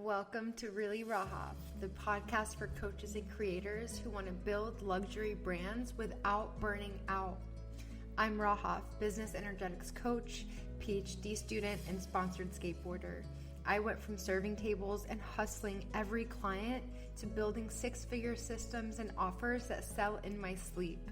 Welcome to Really Raha, the podcast for coaches and creators who want to build luxury brands without burning out. I'm Raha, business energetics coach, PhD student, and sponsored skateboarder. I went from serving tables and hustling every client to building six-figure systems and offers that sell in my sleep.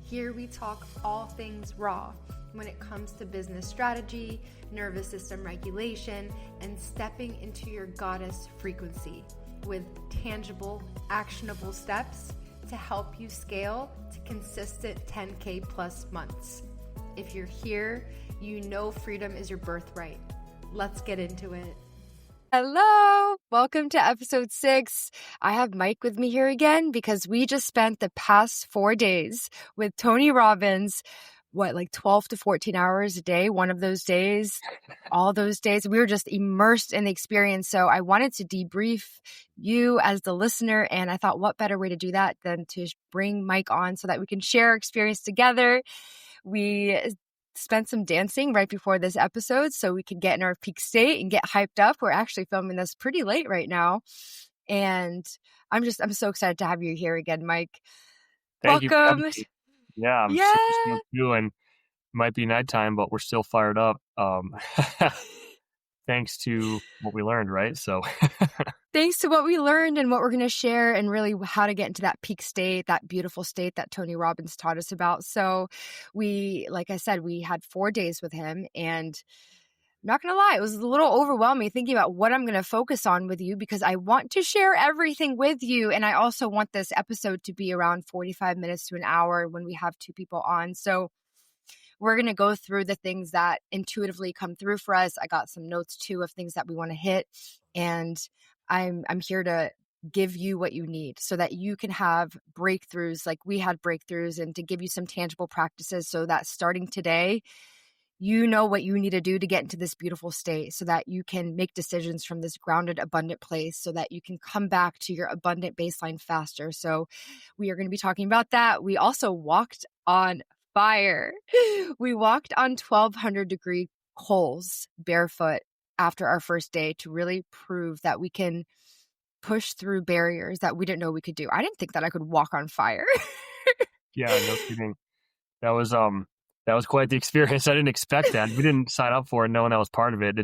Here we talk all things raw when it comes to business strategy, nervous system regulation, and stepping into your goddess frequency with tangible, actionable steps to help you scale to consistent 10K plus months. If you're here, you know freedom is your birthright. Let's get into it. Hello, welcome to episode 6. I have Mike with me here again because we just spent the past 4 days with Tony Robbins, 12 to 14 hours a day, one of those days, all those days. We were just immersed in the experience. So I wanted to debrief you as the listener. And I thought, what better way to do that than to bring Mike on so that we can share our experience together. We spent some dancing right before this episode so we can get in our peak state and get hyped up. We're actually filming this pretty late right now. And I'm so excited to have you here again, Mike. Thank Welcome. You. Yeah, I'm super stoked too, and it might be nighttime, but we're still fired up. Thanks to what we learned, right? So thanks to what we learned and what we're going to share and really how to get into that peak state, that beautiful state that Tony Robbins taught us about. So like I said, we had 4 days with him, and I'm not going to lie, it was a little overwhelming thinking about what I'm going to focus on with you because I want to share everything with you. And I also want this episode to be around 45 minutes to an hour when we have 2 people on. So we're going to go through the things that intuitively come through for us. I got some notes too of things that we want to hit. And I'm here to give you what you need so that you can have breakthroughs like we had breakthroughs, and to give you some tangible practices so that starting today, you know what you need to do to get into this beautiful state so that you can make decisions from this grounded, abundant place so that you can come back to your abundant baseline faster. So we are going to be talking about that. We also walked on fire. We walked on 1,200 degree coals barefoot after our first day to really prove that we can push through barriers that we didn't know we could do. I didn't think that I could walk on fire. Yeah, no kidding. That was quite the experience. I didn't expect that. We didn't sign up for it knowing that was part of it.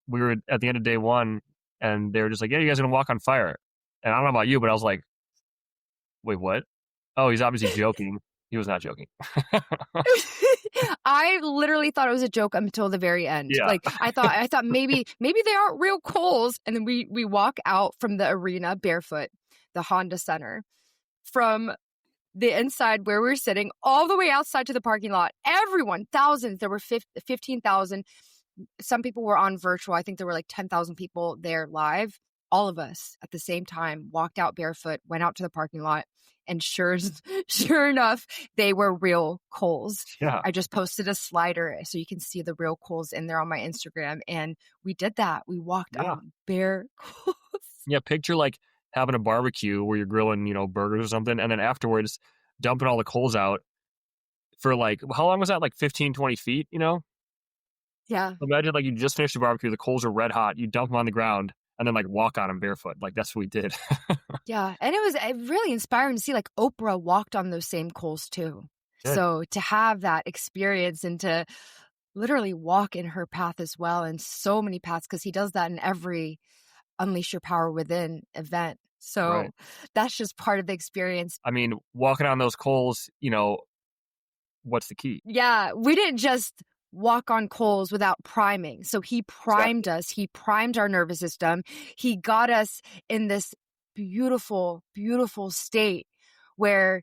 We were at the end of day 1 and they were just like, yeah, you guys are going to walk on fire. And I don't know about you, but I was like, wait, what? Oh, he's obviously joking. He was not joking. I literally thought it was a joke until the very end. Yeah. Like I thought maybe they aren't real coals. And then we walk out from the arena barefoot, the Honda Center, from the inside where we're sitting all the way outside to the parking lot. Everyone, thousands, there were 15,000. Some people were on virtual. I think there were like 10,000 people there live. All of us at the same time walked out barefoot, went out to the parking lot, and sure enough, they were real coals. Yeah. I just posted a slider so you can see the real coals in there on my Instagram. And we did that. We walked on bare coals. Yeah, picture like having a barbecue where you're grilling, burgers or something, and then afterwards dumping all the coals out for like, how long was that? Like 15, 20 feet, Yeah. Imagine like you just finished the barbecue, the coals are red hot, you dump them on the ground, and then like walk on them barefoot. Like that's what we did. Yeah. And it was really inspiring to see like Oprah walked on those same coals too. Good. So to have that experience and to literally walk in her path as well, and so many paths, because he does that in every Unleash Your Power Within event. So That's just part of the experience. I mean, walking on those coals, what's the key? Yeah. We didn't just walk on coals without priming. So he primed us. He primed our nervous system. He got us in this beautiful, beautiful state where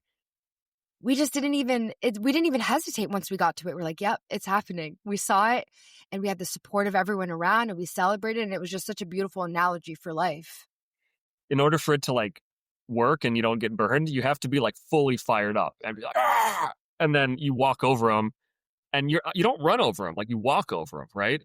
we just didn't even hesitate once we got to it. We're like, yep, it's happening. We saw it and we had the support of everyone around and we celebrated, and it was just such a beautiful analogy for life. In order for it to like work and you don't get burned, you have to be like fully fired up and be like, ah! And then you walk over them. And you don't run over them, like you walk over them, right?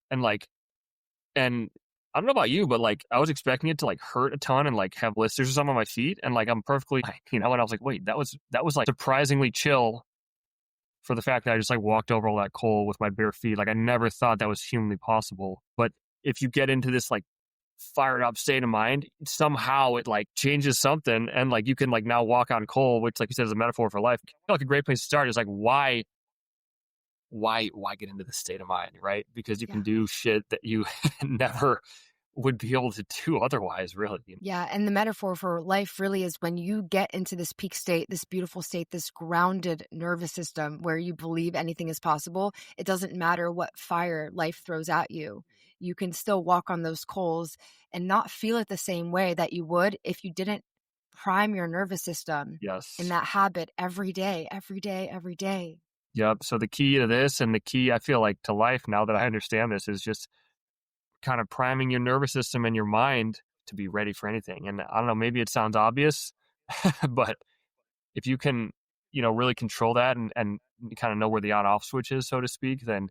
And I don't know about you, but like I was expecting it to like hurt a ton and like have blisters or something on my feet, and like I'm perfectly, and I was like, wait, that was like surprisingly chill for the fact that I just like walked over all that coal with my bare feet. Like I never thought that was humanly possible. But if you get into this like fired up state of mind, somehow it like changes something, and like you can like now walk on coal, which like you said is a metaphor for life. I feel like a great place to start is like why get into this state of mind, right? Because you can do shit that you never would be able to do otherwise, really. Yeah. And the metaphor for life really is when you get into this peak state, this beautiful state, this grounded nervous system where you believe anything is possible. It doesn't matter what fire life throws at you. You can still walk on those coals and not feel it the same way that you would if you didn't prime your nervous system in that habit every day, every day, every day. Yep. So the key to this, and the key I feel like to life now that I understand this, is just kind of priming your nervous system and your mind to be ready for anything. And I don't know, maybe it sounds obvious, but if you can, really control that and kind of know where the on off switch is, so to speak, then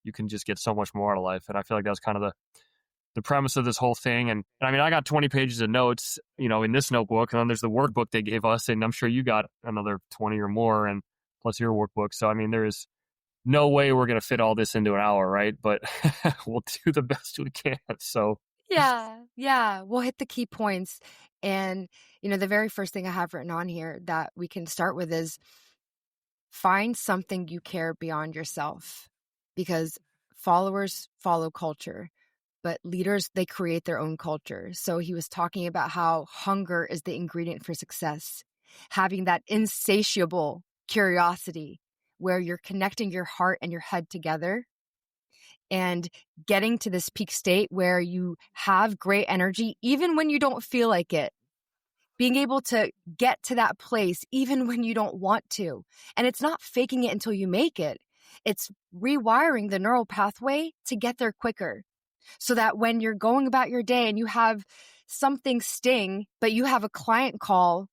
you can just get so much more out of life. And I feel like that's kind of the premise of this whole thing. And I mean, I got 20 pages of notes, in this notebook, and then there's the workbook they gave us, and I'm sure you got another 20 or more, and plus your workbook. So, I mean, there's no way we're going to fit all this into an hour, right? But we'll do the best we can. So yeah, we'll hit the key points. And, the very first thing I have written on here that we can start with is find something you care beyond yourself, because followers follow culture, but leaders, they create their own culture. So he was talking about how hunger is the ingredient for success, having that insatiable curiosity where you're connecting your heart and your head together and getting to this peak state where you have great energy, even when you don't feel like it. Being able to get to that place, even when you don't want to. And it's not faking it until you make it. It's rewiring the neural pathway to get there quicker. So that when you're going about your day and you have something sting, but you have a client call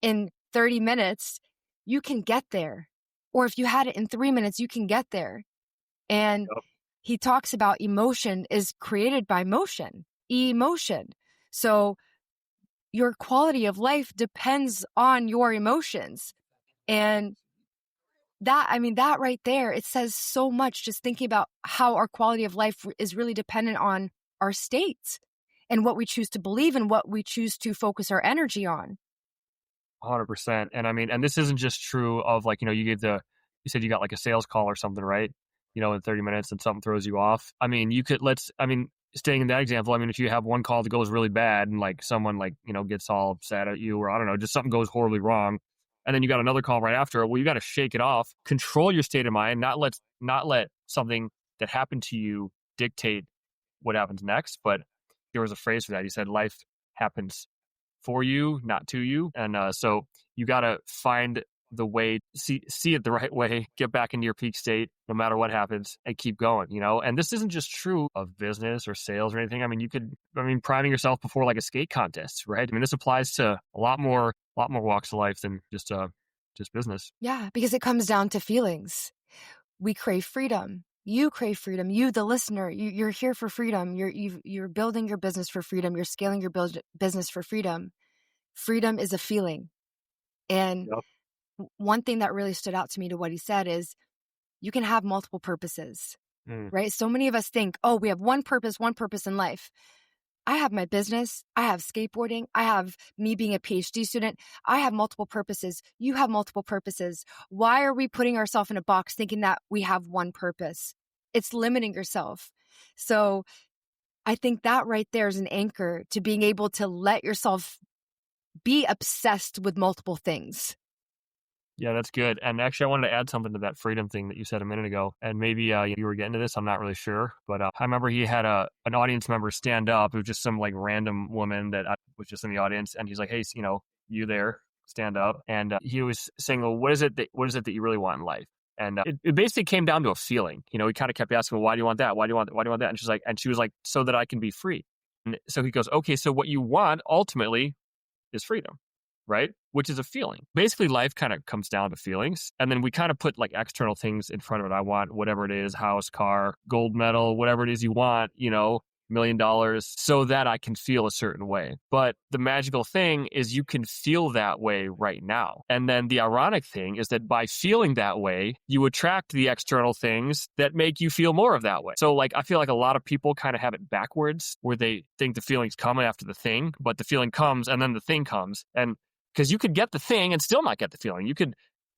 in 30 minutes, you can get there. Or if you had it in 3 minutes, you can get there. And he talks about emotion is created by motion, emotion. So your quality of life depends on your emotions. And that right there, it says so much, just thinking about how our quality of life is really dependent on our states and what we choose to believe and what we choose to focus our energy on. 100%. And I mean, and this isn't just true of like, you said you got like a sales call or something, right? In 30 minutes and something throws you off. I mean, staying in that example, I mean, if you have one call that goes really bad and like someone like, gets all sad at you, or I don't know, just something goes horribly wrong, and then you got another call right after, well, you got to shake it off, control your state of mind, not let something that happened to you dictate what happens next. But there was a phrase for that. He said, life happens for you, not to you. And so you got to find the way, see it the right way, get back into your peak state, no matter what happens, and keep going, And this isn't just true of business or sales or anything. I mean, priming yourself before like a skate contest, right? I mean, this applies to a lot more walks of life than just business. Yeah, because it comes down to feelings. We crave freedom. You crave freedom. You, the listener, you're here for freedom. You're building your business for freedom. You're scaling your business for freedom. Freedom is a feeling. And one thing that really stood out to me to what he said is you can have multiple purposes, right? So many of us think, oh, we have one purpose in life. I have my business. I have skateboarding. I have me being a PhD student. I have multiple purposes. You have multiple purposes. Why are we putting ourselves in a box thinking that we have one purpose? It's limiting yourself. So I think that right there is an anchor to being able to let yourself be obsessed with multiple things. Yeah, that's good. And actually, I wanted to add something to that freedom thing that you said a minute ago. And maybe you were getting to this. I'm not really sure. But I remember he had an audience member stand up. It was just some like random woman that was just in the audience. And he's like, hey, you there, stand up. And he was saying, well, what is it that you really want in life? And it basically came down to a feeling. He kind of kept asking, well, why do you want that? Why do you want that? Why do you want that? And she was like, so that I can be free. And so he goes, okay, so what you want ultimately is freedom, right? Which is a feeling. Basically, life kind of comes down to feelings. And then we kind of put like external things in front of it. I want whatever it is, house, car, gold medal, whatever it is you want, $1 million so that I can feel a certain way. But the magical thing is you can feel that way right now. And then the ironic thing is that by feeling that way, you attract the external things that make you feel more of that way. So like, I feel like a lot of people kind of have it backwards where they think the feeling's coming after the thing, but the feeling comes and then the thing comes. And because you could get the thing and still not get the feeling. You could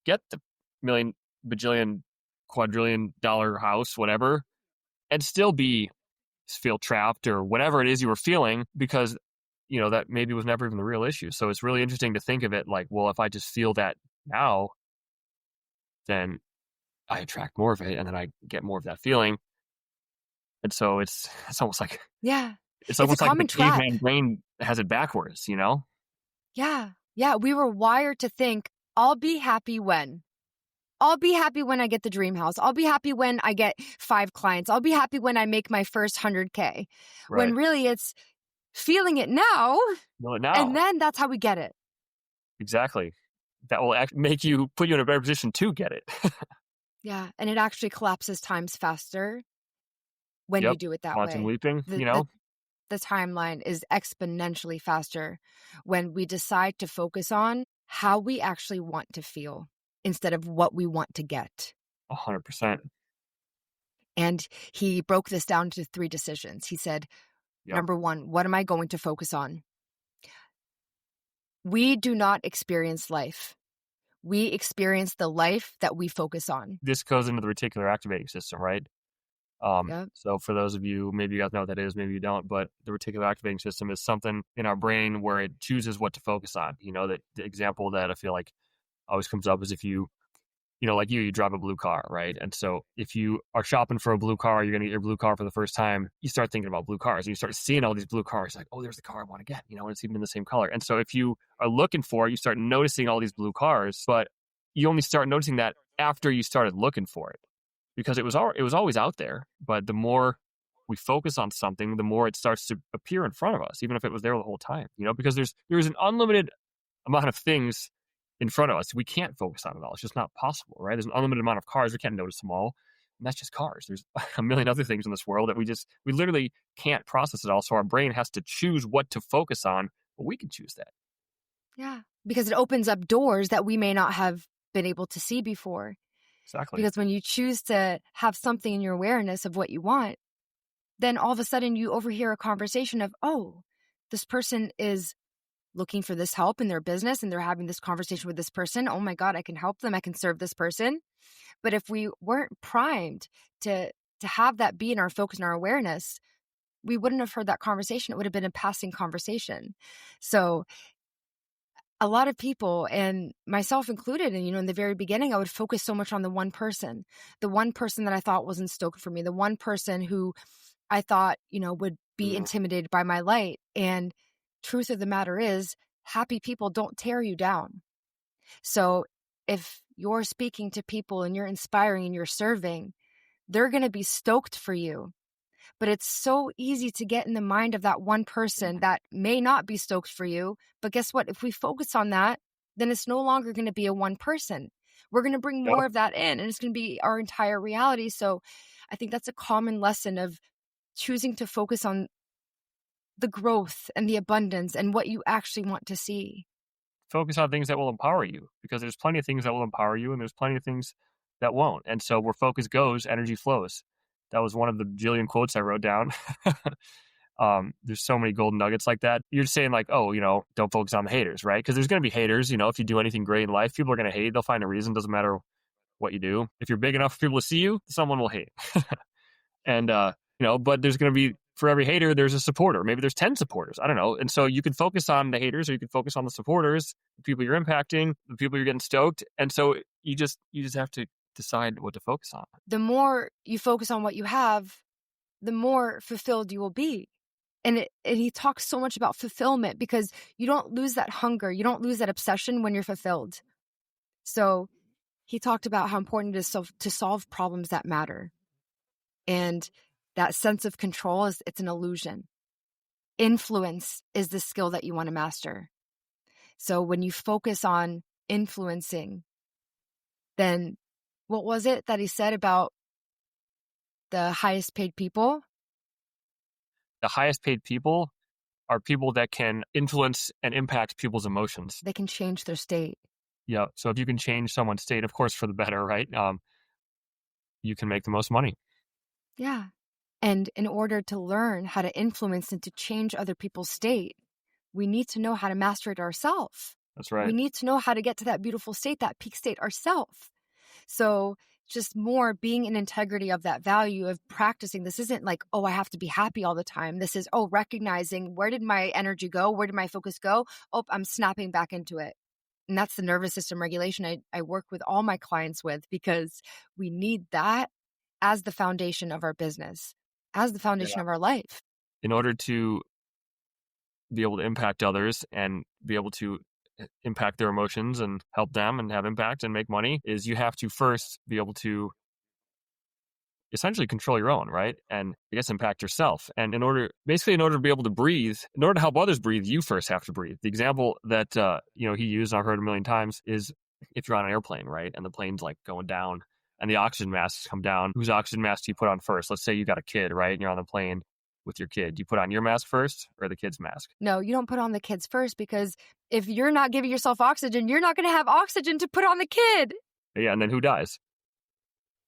get the million, bajillion, quadrillion dollar house, whatever, and still feel trapped or whatever it is you were feeling because, that maybe was never even the real issue. So it's really interesting to think of it like, well, if I just feel that now, then I attract more of it and then I get more of that feeling. And so it's almost like, it's almost a like the common trap. caveman brain has it backwards, Yeah. We were wired to think, I'll be happy when I get the dream house. I'll be happy when I get 5 clients. I'll be happy when I make my first 100K. Right. When really it's feeling it now. Feel it now. And then that's how we get it. Exactly. That will put you in a better position to get it. Yeah. And it actually collapses times faster when you do it that way. Quantum leaping, The timeline is exponentially faster when we decide to focus on how we actually want to feel instead of what we want to get. 100%. And he broke this down to 3 decisions. He said, number 1, what am I going to focus on? We do not experience life. We experience the life that we focus on. This goes into the reticular activating system, right? So for those of you, maybe you guys know what that is, maybe you don't, but the reticular activating system is something in our brain where it chooses what to focus on. That the example that I feel like always comes up is if you like you drive a blue car, right? And so if you are shopping for a blue car, you're going to get your blue car for the first time, you start thinking about blue cars and you start seeing all these blue cars like, oh, there's the car I want to get, and it's even in the same color. And so if you are looking for it, you start noticing all these blue cars, but you only start noticing that after you started looking for it because it was always out there. But the more we focus on something, the more it starts to appear in front of us, even if it was there the whole time, because there's an unlimited amount of things in front of us. We can't focus on it all. It's just not possible, right? There's an unlimited amount of cars. We can't notice them all. And that's just cars. There's a million other things in this world that we literally can't process it all. So our brain has to choose what to focus on, but we can choose that. Yeah, because it opens up doors that we may not have been able to see before. Exactly. Because when you choose to have something in your awareness of what you want, then all of a sudden you overhear a conversation of, oh, this person is looking for this help in their business and they're having this conversation with this person. Oh my God, I can help them. I can serve this person. But if we weren't primed to have that be in our focus and our awareness, we wouldn't have heard that conversation. It would have been a passing conversation. So a lot of people, and myself included, and in the very beginning, I would focus so much on the one person that I thought wasn't stoked for me, the one person who I thought, would be intimidated by my light. And truth of the matter is, happy people don't tear you down. So if you're speaking to people and you're inspiring and you're serving, they're going to be stoked for you. But it's so easy to get in the mind of that one person that may not be stoked for you. But guess what? If we focus on that, then it's no longer going to be a one person. We're going to bring more of that in, and it's going to be our entire reality. So I think that's a common lesson of choosing to focus on the growth and the abundance and what you actually want to see. Focus on things that will empower you, because there's plenty of things that will empower you and there's plenty of things that won't. And so where focus goes, energy flows. That was one of the jillion quotes I wrote down. There's so many golden nuggets like that. You're saying like, oh, don't focus on the haters, right? Because there's going to be haters. If you do anything great in life, people are going to hate. They'll find a reason. Doesn't matter what you do. If you're big enough for people to see you, someone will hate. And, but there's going to be, for every hater, there's a supporter. Maybe there's 10 supporters. I don't know. And so you can focus on the haters, or you can focus on the supporters, the people you're impacting, the people you're getting stoked. And so you just have to decide what to focus on. The more you focus on what you have, the more fulfilled you will be. And he talks so much about fulfillment, because you don't lose that hunger. You don't lose that obsession when you're fulfilled. So he talked about how important it is to solve problems that matter. And that sense of control it's an illusion. Influence is the skill that you want to master. So when you focus on influencing, then what was it that he said about the highest paid people? the highest paid people are people that can influence and impact people's emotions. They can change their state. Yeah. So if you can change someone's state, of course, for the better, right? You can make the most money. Yeah. And in order to learn how to influence and to change other people's state, we need to know how to master it ourselves. That's right. We need to know how to get to that beautiful state, that peak state ourselves. So just more being in integrity of that value of practicing. This isn't like, oh, I have to be happy all the time. This is, oh, recognizing where did my energy go? Where did my focus go? Oh, I'm snapping back into it. And that's the nervous system regulation I work with all my clients with, because we need that as the foundation of our business, as the foundation of our life. In order to be able to impact others and be able to impact their emotions and help them and have impact and make money, is you have to first be able to essentially control your own, right? And I guess impact yourself. And in order to be able to breathe, in order to help others breathe, you first have to breathe. The example that he used, and I've heard a million times, is if you're on an airplane, right? And the plane's like going down and the oxygen masks come down. Whose oxygen mask do you put on first? Let's say you got a kid, right? And you're on the plane with your kid. Do you put on your mask first or the kid's mask? No, you don't put on the kids first, because if you're not giving yourself oxygen, you're not going to have oxygen to put on the kid. Yeah, and then who dies?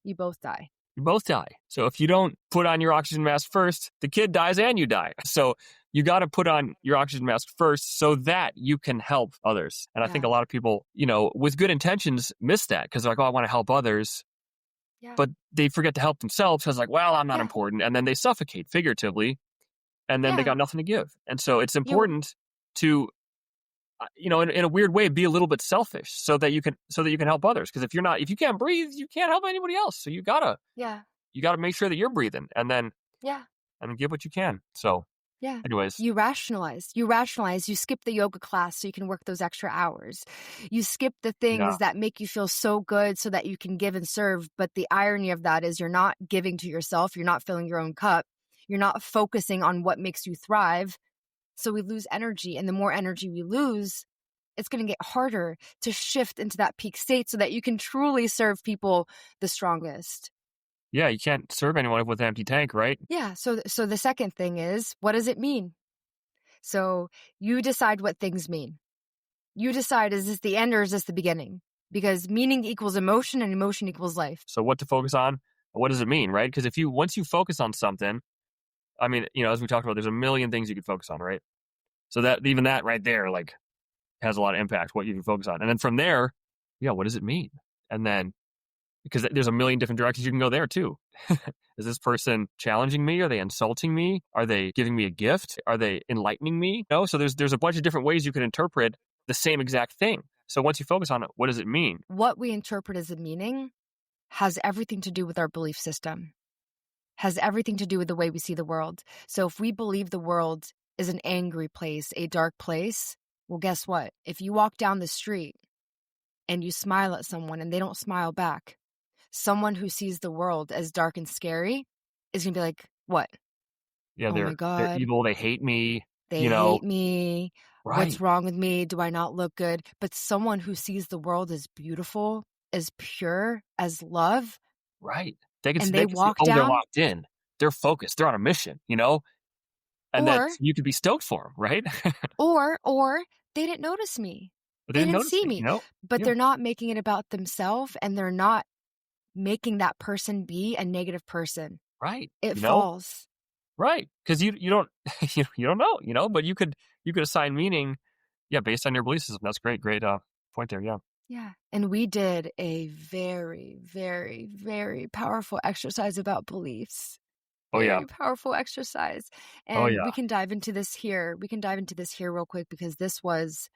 You both die. You both die. So if you don't put on your oxygen mask first, the kid dies and you die. So you got to put on your oxygen mask first so that you can help others. And I think a lot of people, with good intentions miss that, because they're like, oh, I want to help others. Yeah. But they forget to help themselves because like, well, I'm not important. And then they suffocate figuratively, and then they got nothing to give. And so it's important to, in a weird way, be a little bit selfish so that you can help others. Because if you can't breathe, you can't help anybody else. So you gotta make sure that you're breathing, and then give what you can. So anyways, you rationalize, you skip the yoga class so you can work those extra hours. You skip the things that make you feel so good so that you can give and serve. But the irony of that is you're not giving to yourself. You're not filling your own cup. You're not focusing on what makes you thrive. So we lose energy, and the more energy we lose, it's going to get harder to shift into that peak state so that you can truly serve people the strongest. Yeah, you can't serve anyone with an empty tank, right? Yeah. So the second thing is, what does it mean? So you decide what things mean. You decide, is this the end or is this the beginning? Because meaning equals emotion and emotion equals life. So what to focus on? What does it mean, right? Because once you focus on something, I mean, as we talked about, there's a million things you could focus on, right? So that right there, like, has a lot of impact, what you can focus on. And then from there, what does it mean? And then, because there's a million different directions you can go there too. Is this person challenging me? Are they insulting me? Are they giving me a gift? Are they enlightening me? So there's a bunch of different ways you can interpret the same exact thing. So once you focus on it, what does it mean? What we interpret as a meaning has everything to do with our belief system, has everything to do with the way we see the world. So if we believe the world is an angry place, a dark place, well, guess what? If you walk down the street and you smile at someone and they don't smile back, someone who sees the world as dark and scary is going to be like, what? Yeah, my God. They're evil. They hate me. They hate me. Right. What's wrong with me? Do I not look good? But someone who sees the world as beautiful, as pure, as love. Right. They can walk see, down. They're locked in. They're focused. They're on a mission, And that you could be stoked for them, right? or they didn't notice me. They didn't see me. But they're not making it about themselves, and they're not making that person be a negative person. Right. It falls. Right. Because you don't you don't know, but you could assign meaning, based on your belief system. That's great point there. Yeah. Yeah. And we did a very, very, very powerful exercise about beliefs. Very powerful exercise. And we can dive into this here. Real quick, because this was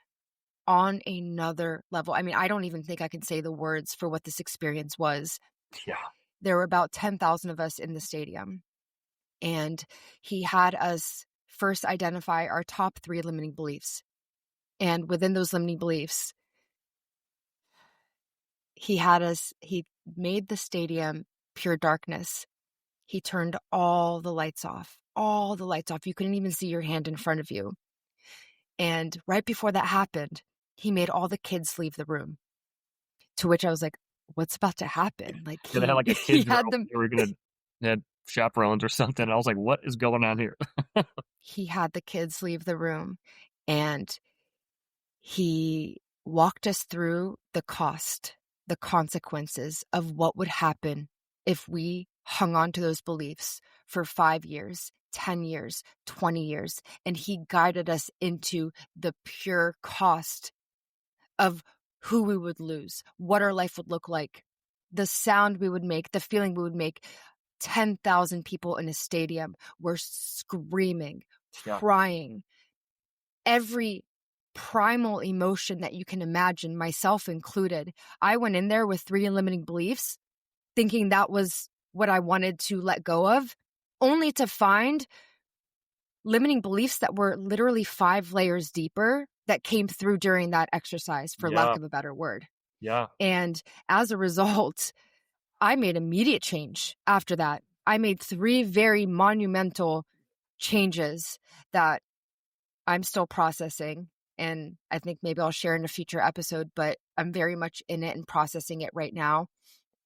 on another level. I mean, I don't even think I can say the words for what this experience was. Yeah. There were about 10,000 of us in the stadium. And he had us first identify our top 3 limiting beliefs. And within those limiting beliefs, he made the stadium pure darkness. He turned all the lights off. You couldn't even see your hand in front of you. And right before that happened, he made all the kids leave the room. To which I was like, what's about to happen? Like, they had like a kid. They were gonna chaperones or something. I was like, what is going on here? He had the kids leave the room, and he walked us through the cost, the consequences of what would happen if we hung on to those beliefs for 5 years, 10 years, 20 years. And he guided us into the pure cost of who we would lose, what our life would look like, the sound we would make, the feeling we would make. 10,000 people in a stadium were screaming, crying. Every primal emotion that you can imagine, myself included. I went in there with 3 limiting beliefs, thinking that was what I wanted to let go of, only to find limiting beliefs that were literally 5 layers deeper that came through during that exercise, for lack of a better word. Yeah. And as a result, I made immediate change after that. I made 3 very monumental changes that I'm still processing. And I think maybe I'll share in a future episode, but I'm very much in it and processing it right now.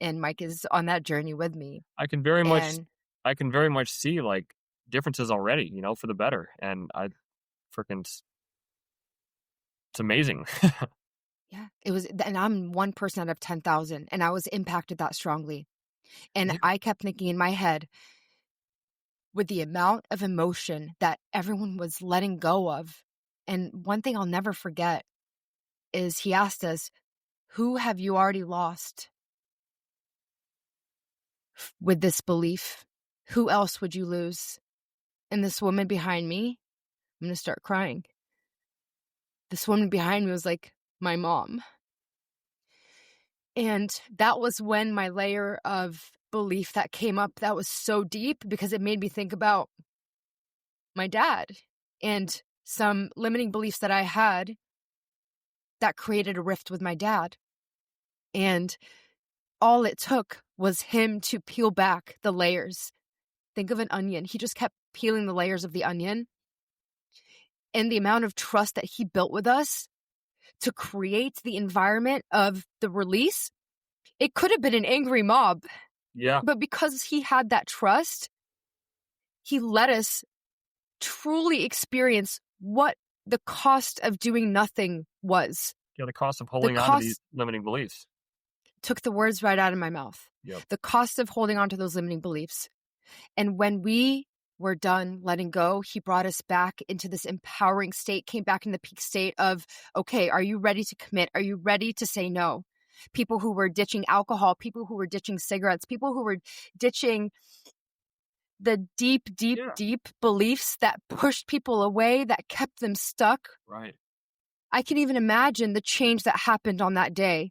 And Mike is on that journey with me. I can very much see like differences already, for the better. And it's amazing. Yeah, it was, and I'm one person out of 10,000, and I was impacted that strongly. And I kept thinking in my head, with the amount of emotion that everyone was letting go of. And one thing I'll never forget is he asked us, who have you already lost with this belief? Who else would you lose? And this woman behind me, I'm going to start crying. This woman behind me was like, my mom. And that was when my layer of belief that came up, that was so deep, because it made me think about my dad and some limiting beliefs that I had that created a rift with my dad. And all it took was him to peel back the layers. Think of an onion. He just kept peeling the layers of the onion. And the amount of trust that he built with us to create the environment of the release, it could have been an angry mob. Yeah. But because he had that trust, he let us truly experience what the cost of doing nothing was. Yeah, the cost of holding on to these limiting beliefs. Took the words right out of my mouth. Yep. The cost of holding on to those limiting beliefs. And when we were done letting go, he brought us back into this empowering state, came back in the peak state of, okay, are you ready to commit? Are you ready to say no? People who were ditching alcohol, people who were ditching cigarettes, people who were ditching the deep beliefs that pushed people away, that kept them stuck. Right. I can even imagine the change that happened on that day.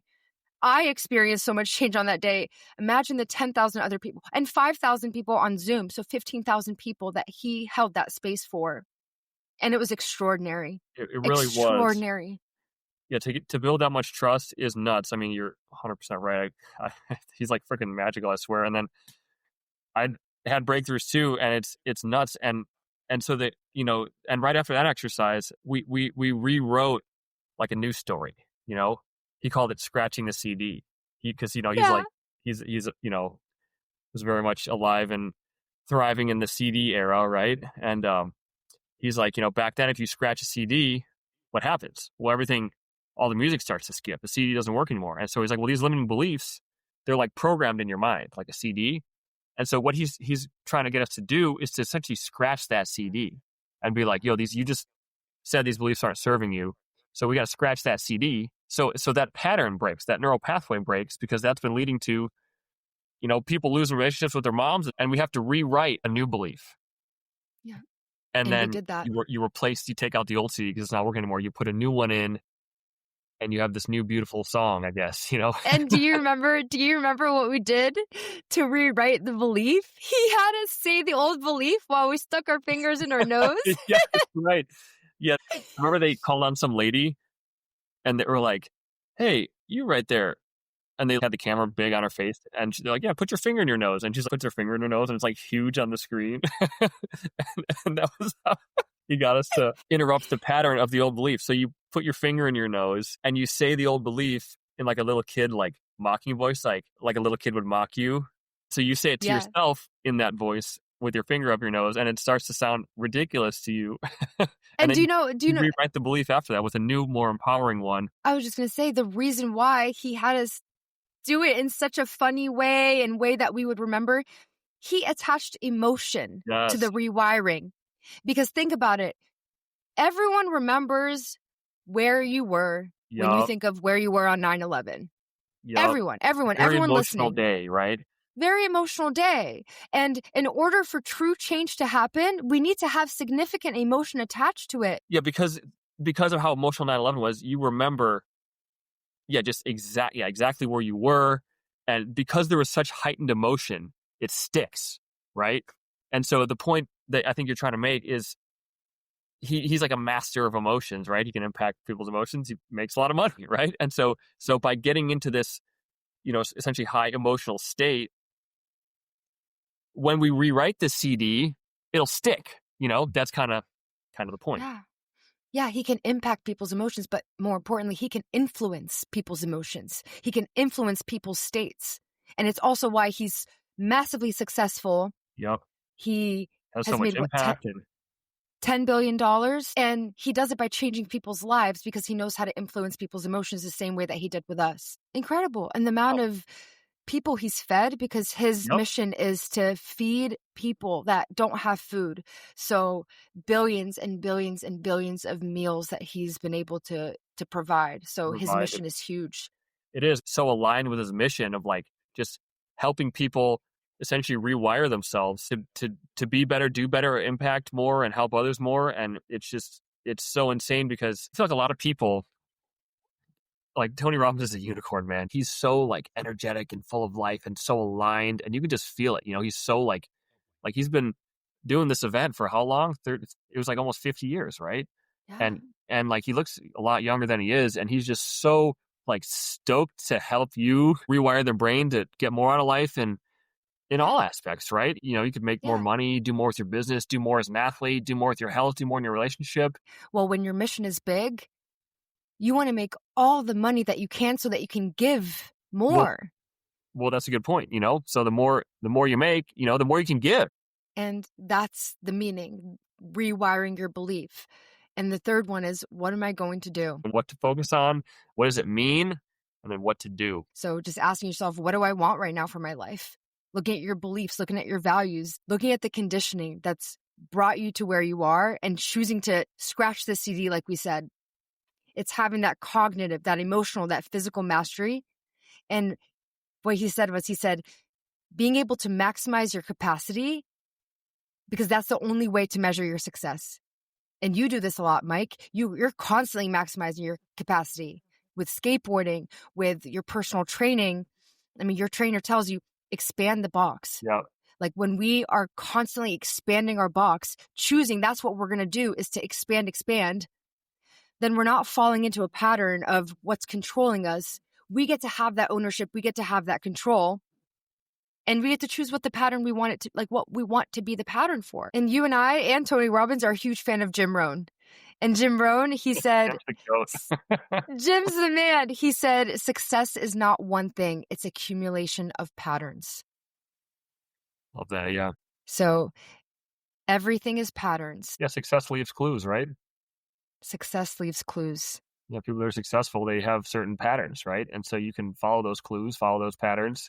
I experienced so much change on that day. Imagine the 10,000 other people and 5,000 people on Zoom. So 15,000 people that he held that space for. And it was extraordinary. It really was. Extraordinary. Yeah, to build that much trust is nuts. I mean, you're 100% right. He's like freaking magical, I swear. And then I had breakthroughs too, and it's nuts. And so that, and right after that exercise, we rewrote like a new story, He called it scratching the CD. Because he's was very much alive and thriving in the CD era, right? And he's like, back then, if you scratch a CD, what happens? Well, all the music starts to skip. The CD doesn't work anymore. And so he's like, well, these limiting beliefs, they're like programmed in your mind, like a CD. And so what he's trying to get us to do is to essentially scratch that CD and be like, yo, you just said these beliefs aren't serving you. So we got to scratch that CD. So that pattern breaks, that neural pathway breaks, because that's been leading to, people losing relationships with their moms, and we have to rewrite a new belief. Yeah. And then we did that. You take out the old CD because it's not working anymore. You put a new one in, and you have this new beautiful song, I guess, And do you remember what we did to rewrite the belief? He had us say the old belief while we stuck our fingers in our nose. Yeah, right. Yeah. Remember they called on some lady and they were like, hey, you right there. And they had the camera big on her face, and they're like, yeah, put your finger in your nose. And she's like, puts her finger in her nose, and it's like huge on the screen. and that was how he got us to interrupt the pattern of the old belief. So you put your finger in your nose and you say the old belief in like a little kid, like mocking voice, like a little kid would mock you. So you say it to Yeah. yourself in that voice with your finger up your nose, and it starts to sound ridiculous to you. And then do you know, you rewrite the belief after that with a new, more empowering one. I was just going to say the reason why he had us do it in such a funny way and way that we would remember, he attached emotion to the rewiring. Because think about it. Everyone remembers where you were when you think of where you were on 9/11. Everyone Very emotional listening. day, right? Very emotional day. And in order for true change to happen, we need to have significant emotion attached to it. Yeah, because of how emotional 9/11 was, you remember, exactly where you were. And because there was such heightened emotion, it sticks, right? And so the point that I think you're trying to make is he's like a master of emotions, right? He can impact people's emotions. He makes a lot of money, right? And so by getting into this, essentially high emotional state, when we rewrite the CD, it'll stick. That's kind of the point. Yeah, he can impact people's emotions, but more importantly, he can influence people's emotions. He can influence people's states. And it's also why he's massively successful. Yep. He has so much impact. $10 billion. And he does it by changing people's lives because he knows how to influence people's emotions the same way that he did with us. Incredible. And the amount of people he's fed, because his mission is to feed people that don't have food. So billions and billions and billions of meals that he's been able to provide. So his mission is huge. It is so aligned with his mission of like just helping people essentially rewire themselves to be better, do better, impact more, and help others more. And it's so insane because I feel like a lot of people, like Tony Robbins is a unicorn, man. He's so like energetic and full of life and so aligned, and you can just feel it. He's so like he's been doing this event for how long? It was like almost 50 years, right? Yeah. And like he looks a lot younger than he is, and he's just so like stoked to help you rewire their brain to get more out of life and in all aspects, right? You could make more money, do more with your business, do more as an athlete, do more with your health, do more in your relationship. Well, when your mission is big, you want to make all the money that you can so that you can give more. Well, that's a good point, So the more you make, the more you can give. And that's the meaning, rewiring your belief. And the third one is, what am I going to do? What to focus on, what does it mean, and then what to do. So just asking yourself, what do I want right now for my life? Looking at your beliefs, looking at your values, looking at the conditioning that's brought you to where you are and choosing to scratch the CD like we said. It's having that cognitive, that emotional, that physical mastery. And what he said was, being able to maximize your capacity, because that's the only way to measure your success. And you do this a lot, Mike. You're constantly maximizing your capacity with skateboarding, with your personal training. I mean, your trainer tells you, expand the box. Yeah. Like when we are constantly expanding our box, choosing that's what we're going to do is to expand, then we're not falling into a pattern of what's controlling us. We get to have that ownership. We get to have that control. And we get to choose what the pattern we want it to, like what we want to be the pattern for. And you and I and Tony Robbins are a huge fan of Jim Rohn. And Jim Rohn, he said, Jim's the man. He said, success is not one thing. It's accumulation of patterns. Love that, yeah. So everything is patterns. Yeah, success leaves clues, right? Success leaves clues. Yeah, people that are successful, they have certain patterns, right? And so you can follow those clues, follow those patterns,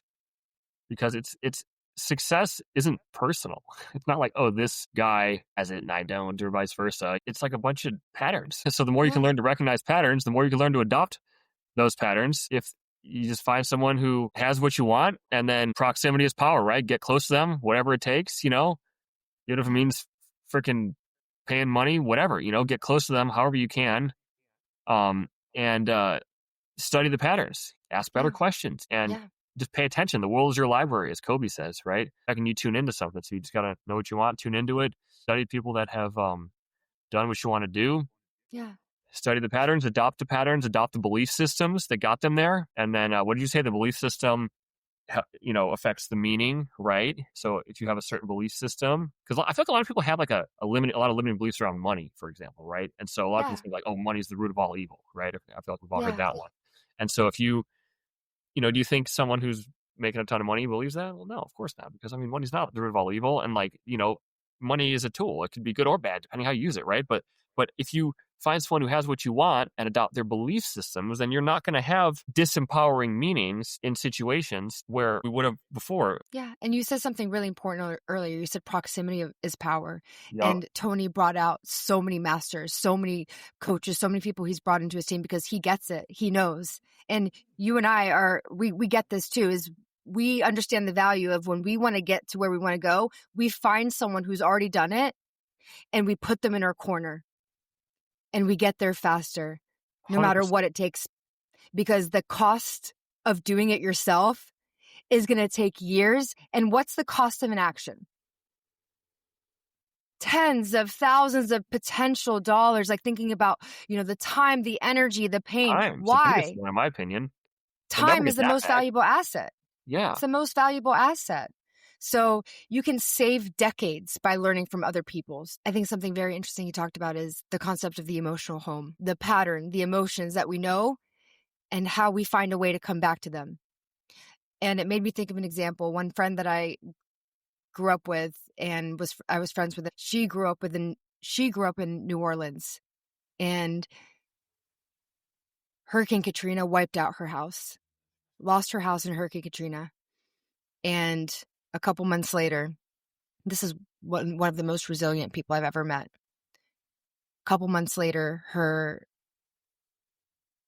because it's success isn't personal. It's not like, oh, this guy has it and I don't, or vice versa. It's like a bunch of patterns. So the more you can learn to recognize patterns, the more you can learn to adopt those patterns. If you just find someone who has what you want, and then proximity is power, right? Get close to them, whatever it takes, even if it means freaking paying money, whatever, get close to them however you can. And study the patterns, ask better questions, and just pay attention. The world is your library, as Kobe says, right? How can you tune into something? So you just got to know what you want, tune into it, study people that have done what you want to do. Yeah. Study the patterns, adopt the belief systems that got them there. And then what did you say? The belief system, affects the meaning, right? So if you have a certain belief system, because I feel like a lot of people have like a lot of limiting beliefs around money, for example, right? And so a lot of people think like, oh, money is the root of all evil, right? I feel like we've all heard that one. And so if you, do you think someone who's making a ton of money, he believes that? Well, no, of course not. Because, I mean, money's not the root of all evil. And like, money is a tool. It could be good or bad, depending how you use it, right? But if you find someone who has what you want and adopt their belief systems, then you're not going to have disempowering meanings in situations where we would have before. Yeah. And you said something really important earlier. You said proximity is power. Yeah. And Tony brought out so many masters, so many coaches, so many people he's brought into his team because he gets it. He knows. And you and I we get this too, is we understand the value of when we want to get to where we want to go, we find someone who's already done it and we put them in our corner. And we get there faster, no 100%. matter what it takes, because the cost of doing it yourself is going to take years. And what's the cost of inaction? Tens of thousands of potential dollars, like thinking about, the time, the energy, the pain. Time's the Why? biggest one, in my opinion. Time is the most valuable asset. Yeah. It's the most valuable asset. So you can save decades by learning from other people's. I think something very interesting you talked about is the concept of the emotional home, the pattern, the emotions that we know, and how we find a way to come back to them. And it made me think of an example. One friend that I grew up with and I was friends with, she grew up in New Orleans, and Hurricane Katrina wiped out her house, lost her house in Hurricane Katrina. And a couple months later, this is one of the most resilient people I've ever met. A couple months later, her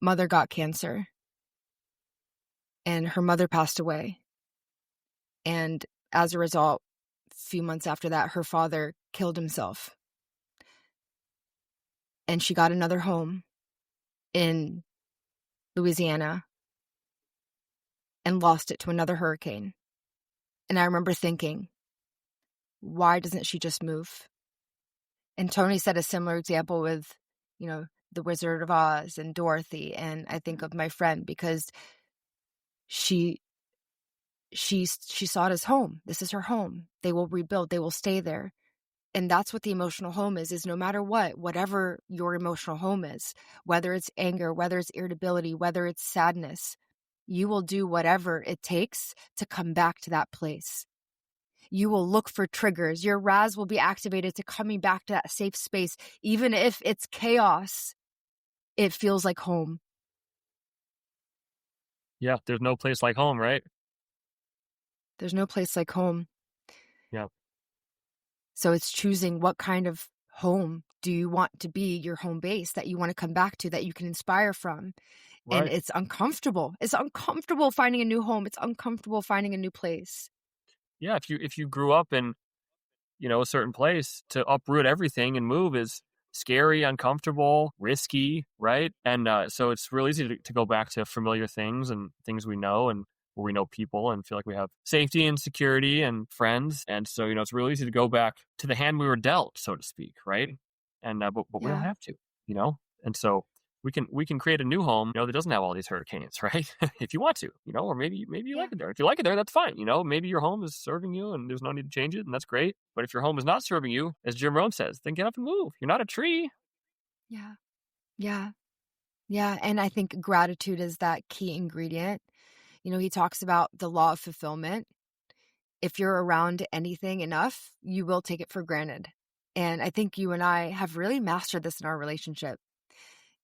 mother got cancer and her mother passed away. And as a result, a few months after that, her father killed himself. And she got another home in Louisiana and lost it to another hurricane. And I remember thinking, why doesn't she just move? And Tony said a similar example with, the Wizard of Oz and Dorothy. And I think of my friend because she saw it as home. This is her home. They will rebuild. They will stay there. And that's what the emotional home is no matter whatever your emotional home is, whether it's anger, whether it's irritability, whether it's sadness, you will do whatever it takes to come back to that place. You will look for triggers. Your RAS will be activated to coming back to that safe space. Even if it's chaos, it feels like home. Yeah, there's no place like home, right? There's no place like home. Yeah. So it's choosing what kind of home do you want to be your home base that you want to come back to, that you can inspire from. Right. And it's uncomfortable. It's uncomfortable finding a new home. It's uncomfortable finding a new place. Yeah, if you grew up in, a certain place, to uproot everything and move is scary, uncomfortable, risky, right? And so it's real easy to go back to familiar things and things we know and where we know people and feel like we have safety and security and friends. And so, it's real easy to go back to the hand we were dealt, so to speak, right? And but we don't have to, And so we can create a new home, that doesn't have all these hurricanes, right? If you want to, or maybe you like it there. If you like it there, that's fine. Maybe your home is serving you and there's no need to change it, and that's great. But if your home is not serving you, as Jim Rohn says, then get up and move. You're not a tree. Yeah. And I think gratitude is that key ingredient. He talks about the law of fulfillment. If you're around anything enough, you will take it for granted. And I think you and I have really mastered this in our relationship.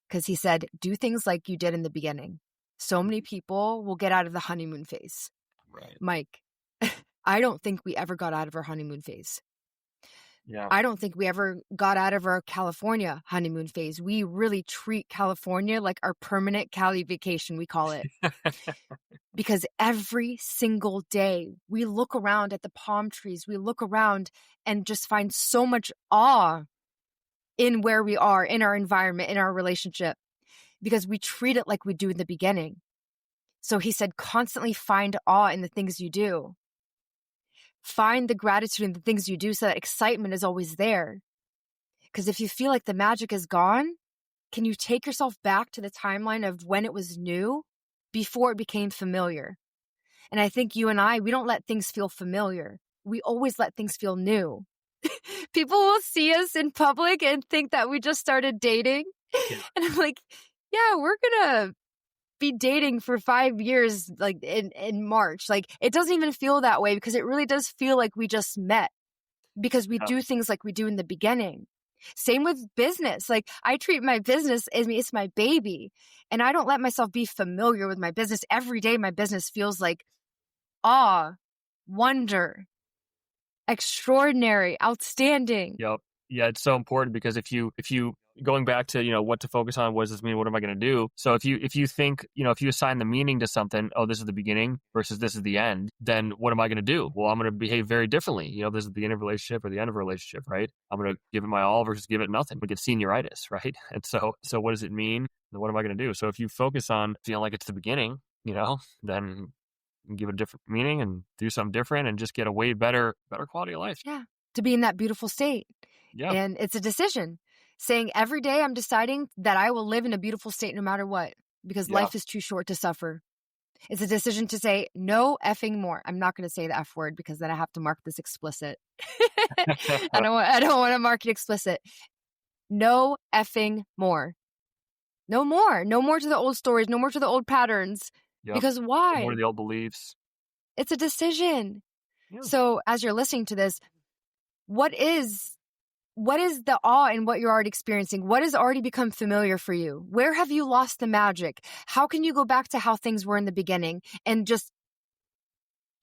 Because he said, do things like you did in the beginning. So many people will get out of the honeymoon phase. Right. Mike, I don't think we ever got out of our honeymoon phase. Yeah. I don't think we ever got out of our California honeymoon phase. We really treat California like our permanent Cali vacation, we call it. Because every single day we look around at the palm trees, we look around and just find so much awe in where we are, in our environment, in our relationship, because we treat it like we do in the beginning. So he said, constantly find awe in the things you do. Find the gratitude in the things you do so that excitement is always there. Because if you feel like the magic is gone, can you take yourself back to the timeline of when it was new before it became familiar? And I think you and I, we don't let things feel familiar. We always let things feel new. People will see us in public and think that we just started dating. Yeah. And I'm like, yeah, we're going to be dating for 5 years, like in March. Like, it doesn't even feel that way because it really does feel like we just met because we do things like we do in the beginning. Same with business. Like, I treat my business as it's my baby, and I don't let myself be familiar with my business. Every day, my business feels like awe, wonder, extraordinary, outstanding. Yep. Yeah, it's so important because if you going back to, what to focus on, what does this mean? What am I going to do? So if you think, if you assign the meaning to something, oh, this is the beginning versus this is the end, then what am I going to do? Well, I'm going to behave very differently. This is the beginning of a relationship or the end of a relationship, right? I'm going to give it my all versus give it nothing. We get senioritis, right? And so what does it mean? And what am I going to do? So if you focus on feeling like it's the beginning, then give it a different meaning and do something different and just get a way better quality of life. Yeah. To be in that beautiful state. Yeah. And it's a decision. Saying every day I'm deciding that I will live in a beautiful state no matter what, because life is too short to suffer. It's a decision to say no effing more. I'm not going to say the F word because then I have to mark this explicit. I don't want to mark it explicit. No effing more. No more. No more to the old stories. No more to the old patterns. Yep. Because why? No more to the old beliefs. It's a decision. Yeah. So as you're listening to this, what is the awe in what you're already experiencing? What has already become familiar for you? Where have you lost the magic? How can you go back to how things were in the beginning and just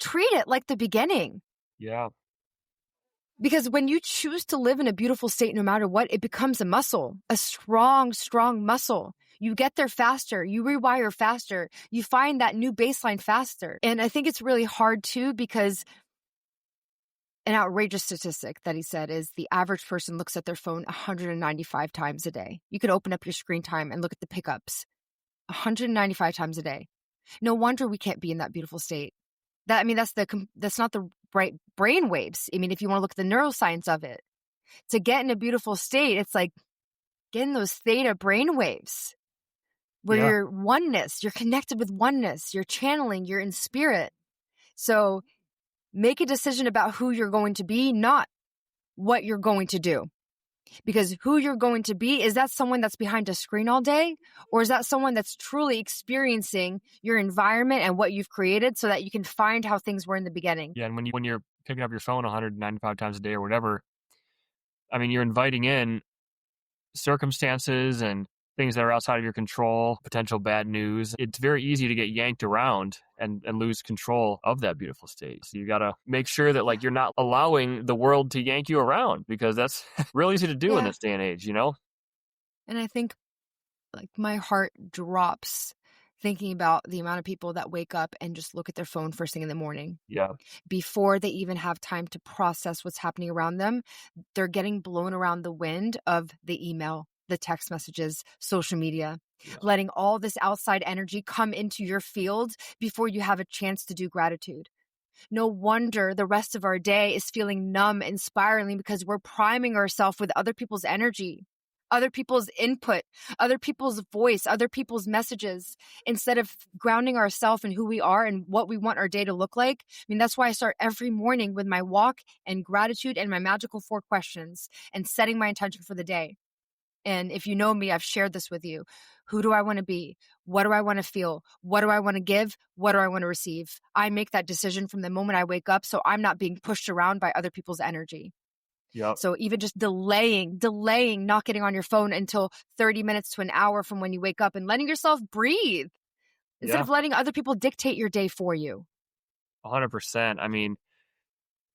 treat it like the beginning? Yeah. Because when you choose to live in a beautiful state, no matter what, it becomes a muscle, a strong, strong muscle. You get there faster. You rewire faster. You find that new baseline faster. And I think it's really hard too, because an outrageous statistic that he said is the average person looks at their phone 195 times a day. You could open up your screen time and look at the pickups 195 times a day. No wonder we can't be in that beautiful state. That's not the right brain waves. I mean, if you want to look at the neuroscience of it, to get in a beautiful state, it's like getting those theta brain waves where you're oneness, you're connected with oneness, you're channeling, you're in spirit. So make a decision about who you're going to be, not what you're going to do. Because who you're going to be, is that someone that's behind a screen all day? Or is that someone that's truly experiencing your environment and what you've created so that you can find how things were in the beginning? Yeah, and when you're picking up your phone 195 times a day or whatever, I mean, you're inviting in circumstances and things that are outside of your control, potential bad news. It's very easy to get yanked around and lose control of that beautiful state. So you got to make sure that you're not allowing the world to yank you around, because that's real easy to do in this day and age, And I think my heart drops thinking about the amount of people that wake up and just look at their phone first thing in the morning. Yeah. Before they even have time to process what's happening around them, they're getting blown around the wind of the email, the text messages, social media, letting all this outside energy come into your field before you have a chance to do gratitude. No wonder the rest of our day is feeling numb and spiraling, because we're priming ourselves with other people's energy, other people's input, other people's voice, other people's messages, instead of grounding ourselves in who we are and what we want our day to look like. I mean, that's why I start every morning with my walk and gratitude and my magical 4 questions and setting my intention for the day. And if you know me, I've shared this with you. Who do I want to be? What do I want to feel? What do I want to give? What do I want to receive? I make that decision from the moment I wake up, so I'm not being pushed around by other people's energy. Yep. So even just delaying, not getting on your phone until 30 minutes to an hour from when you wake up, and letting yourself breathe instead of letting other people dictate your day for you. 100%. I mean,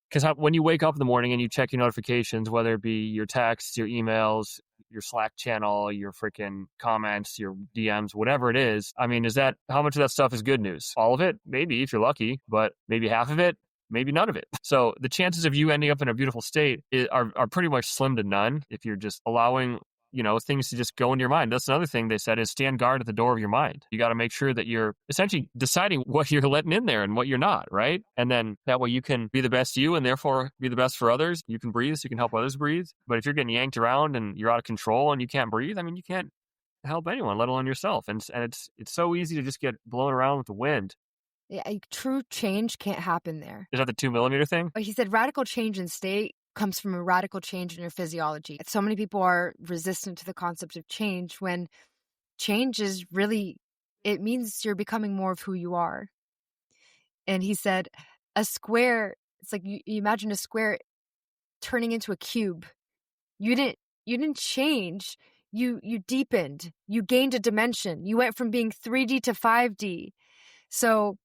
because when you wake up in the morning and you check your notifications, whether it be your texts, your emails, your Slack channel, your freaking comments, your DMs, whatever it is, I mean, how much of that stuff is good news? All of it? Maybe, if you're lucky, but maybe half of it, maybe none of it. So the chances of you ending up in a beautiful state are pretty much slim to none if you're just allowing things to just go into your mind. That's another thing they said, is stand guard at the door of your mind. You got to make sure that you're essentially deciding what you're letting in there and what you're not, right? And then that way you can be the best you and therefore be the best for others. You can breathe, so you can help others breathe. But if you're getting yanked around and you're out of control and you can't breathe, I mean, you can't help anyone, let alone yourself. And it's so easy to just get blown around with the wind. Yeah, true change can't happen there. Is that the 2 millimeter thing? He said radical change in state comes from a radical change in your physiology. So many people are resistant to the concept of change, when change is really it means you're becoming more of who you are. And he said, a square, it's like you imagine a square turning into a cube. You didn't change. You deepened. You gained a dimension. You went from being 3D to 5D. So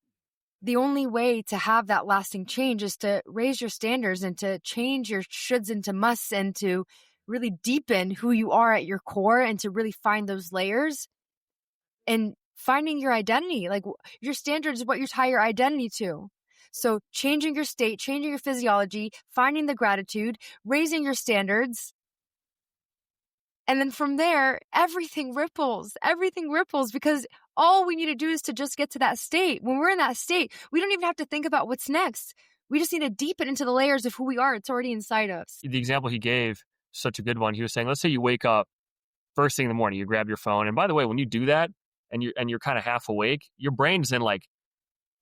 the only way to have that lasting change is to raise your standards and to change your shoulds into musts and to really deepen who you are at your core and to really find those layers and finding your identity. Like your standards is what you tie your identity to. So changing your state, changing your physiology, finding the gratitude, raising your standards. And then from there, everything ripples because all we need to do is to just get to that state. When we're in that state, we don't even have to think about what's next. We just need to deepen into the layers of who we are. It's already inside us. The example he gave, such a good one. He was saying, let's say you wake up first thing in the morning, you grab your phone. And by the way, when you do that and you're kind of half awake, your brain's in like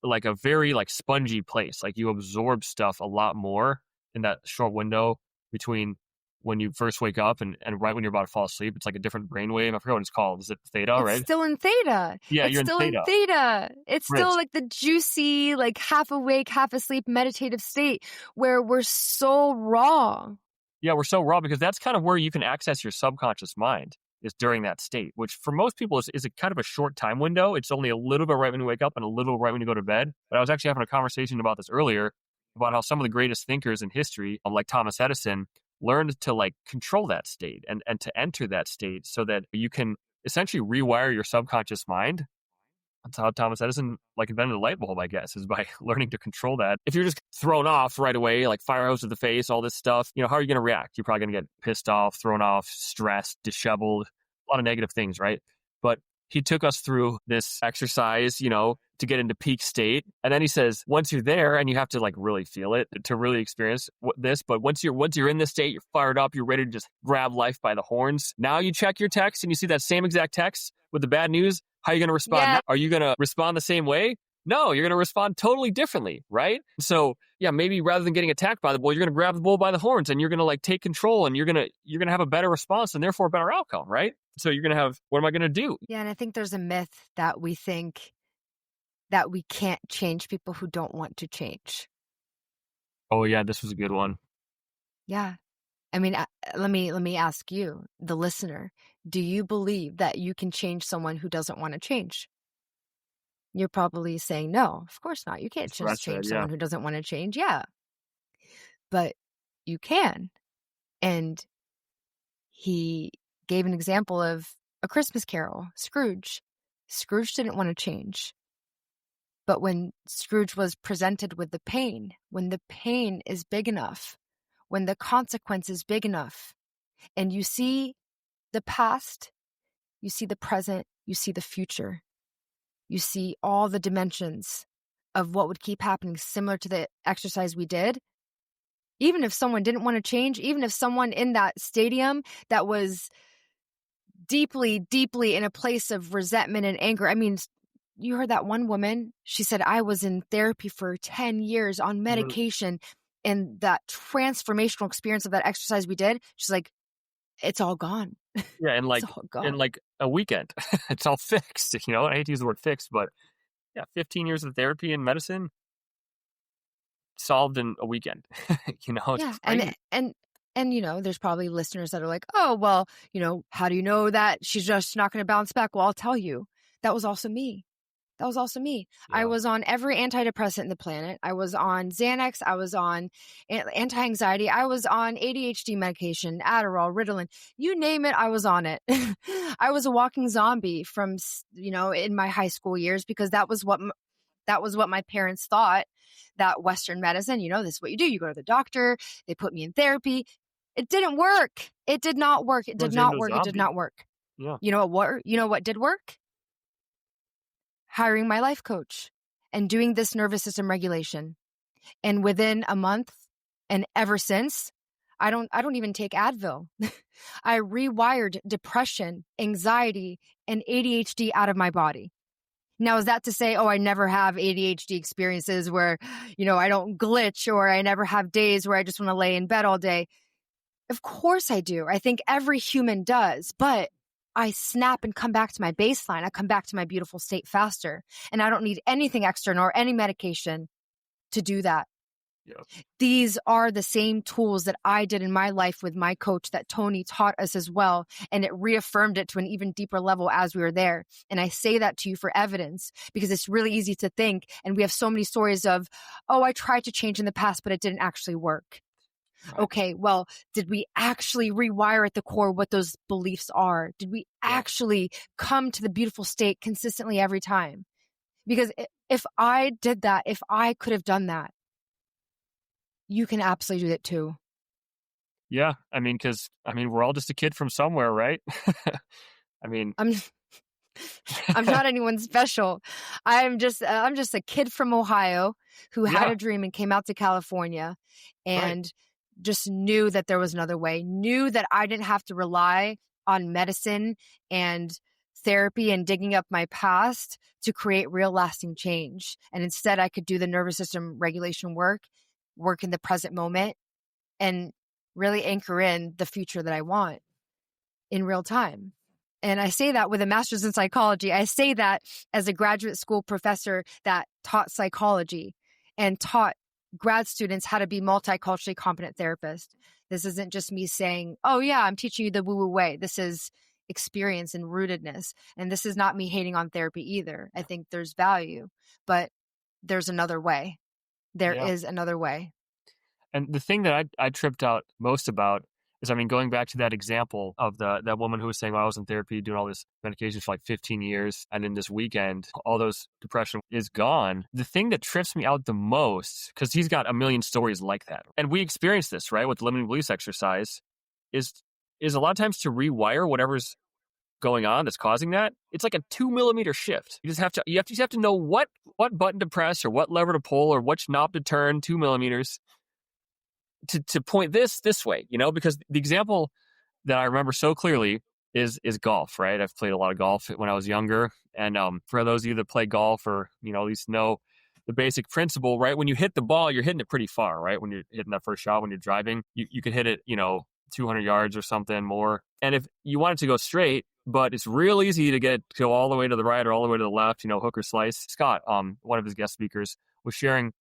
a very like spongy place. Like you absorb stuff a lot more in that short window between when you first wake up and right when you're about to fall asleep. It's like a different brainwave. I forget what it's called. Is it theta, right? It's still in theta. Yeah, it's you're still in theta. It's right. Still like the juicy, like half awake, half asleep meditative state where we're so raw. Yeah, we're so raw because that's kind of where you can access your subconscious mind is during that state, which for most people is a kind of a short time window. It's only a little bit right when you wake up and a little right when you go to bed. But I was actually having a conversation about this earlier about how some of the greatest thinkers in history, like Thomas Edison, learned to like control that state and to enter that state so that you can essentially rewire your subconscious mind. That's how Thomas Edison like invented the light bulb, I guess, is by learning to control that. If you're just thrown off right away, like fire hose to the face, all this stuff, how are you going to react? You're probably going to get pissed off, thrown off, stressed, disheveled, a lot of negative things, right? But he took us through this exercise, to get into peak state. And then he says, once you're there, and you have to like really feel it to really experience this, but once you're in this state, you're fired up, you're ready to just grab life by the horns. Now you check your text and you see that same exact text with the bad news. How are you going to respond? Yeah. Are you going to respond the same way? No, you're going to respond totally differently, right? So yeah, maybe rather than getting attacked by the bull, you're going to grab the bull by the horns and you're going to like take control and you're going to have a better response and therefore a better outcome, right? So you're going to have, what am I going to do? Yeah, and I think there's a myth that we think that we can't change people who don't want to change. Oh yeah, this was a good one. Yeah. I mean, let me ask you, the listener, do you believe that you can change someone who doesn't want to change? You're probably saying, no, of course not. You can't just change someone who doesn't want to change. Yeah. But you can. And he gave an example of A Christmas Carol, Scrooge. Scrooge didn't want to change. But when Scrooge was presented with the pain, when the pain is big enough, when the consequence is big enough, and you see the past, you see the present, you see the future, you see all the dimensions of what would keep happening, similar to the exercise we did. Even if someone didn't want to change, even if someone in that stadium that was deeply, deeply in a place of resentment and anger, I mean, you heard that one woman, she said, I was in therapy for 10 years on medication, and that transformational experience of that exercise we did, she's like, it's all gone. Yeah, and like in like a weekend, it's all fixed. I hate to use the word fixed, but yeah, 15 years of therapy and medicine solved in a weekend. It's crazy. And there's probably listeners that are like, oh, well, how do you know that she's just not going to bounce back? Well, I'll tell you, that was also me. Yeah. I was on every antidepressant in the planet. I was on Xanax. I was on anti-anxiety. I was on ADHD medication, Adderall, Ritalin. You name it, I was on it. I was a walking zombie from, in my high school years, because that was what my parents thought, that Western medicine, this is what you do. You go to the doctor. They put me in therapy. It didn't work. It did not work. It did not work. Yeah. You know what did work? Hiring my life coach and doing this nervous system regulation. And within a month and ever since, I don't even take Advil. I rewired depression, anxiety, and ADHD out of my body. Now, is that to say, I never have ADHD experiences where, I don't glitch, or I never have days where I just want to lay in bed all day? Of course I do. I think every human does, but I snap and come back to my baseline. I come back to my beautiful state faster. And I don't need anything external or any medication to do that. Yep. These are the same tools that I did in my life with my coach that Tony taught us as well. And it reaffirmed it to an even deeper level as we were there. And I say that to you for evidence because it's really easy to think. And we have so many stories of, oh, I tried to change in the past, but it didn't actually work. Right. Okay, well, did we actually rewire at the core what those beliefs are? Did we actually come to the beautiful state consistently every time? Because if I did that, if I could have done that, you can absolutely do it too. Yeah. I mean, we're all just a kid from somewhere, right? I mean, I'm not anyone special. I'm just a kid from Ohio who had a dream and came out to California and just knew that there was another way, knew that I didn't have to rely on medicine and therapy and digging up my past to create real lasting change. And instead I could do the nervous system regulation work in the present moment, and really anchor in the future that I want in real time. And I say that with a master's in psychology. I say that as a graduate school professor that taught psychology and taught grad students how to be multiculturally competent therapists. This isn't just me saying, oh yeah, I'm teaching you the woo-woo way. This is experience and rootedness. And this is not me hating on therapy either. I think there's value, but there's another way. There is another way. And the thing that I tripped out most about is, going back to that example of that woman who was saying, well, I was in therapy doing all this medication for like 15 years. And in this weekend, all those depression is gone. The thing that trips me out the most, because he's got a million stories like that. And we experience this, right? With the limiting beliefs exercise is a lot of times to rewire whatever's going on that's causing that. It's like a 2 millimeter shift. You just have to know what button to press or what lever to pull or which knob to turn 2 millimeters to point this way, because the example that I remember so clearly is golf, right? I've played a lot of golf when I was younger. And for those of you that play golf or, at least know the basic principle, right? When you hit the ball, you're hitting it pretty far, right? When you're hitting that first shot, when you're driving, you could hit it, 200 yards or something more. And if you want it to go straight, but it's real easy to go all the way to the right or all the way to the left, hook or slice. Scott, one of his guest speakers, was sharing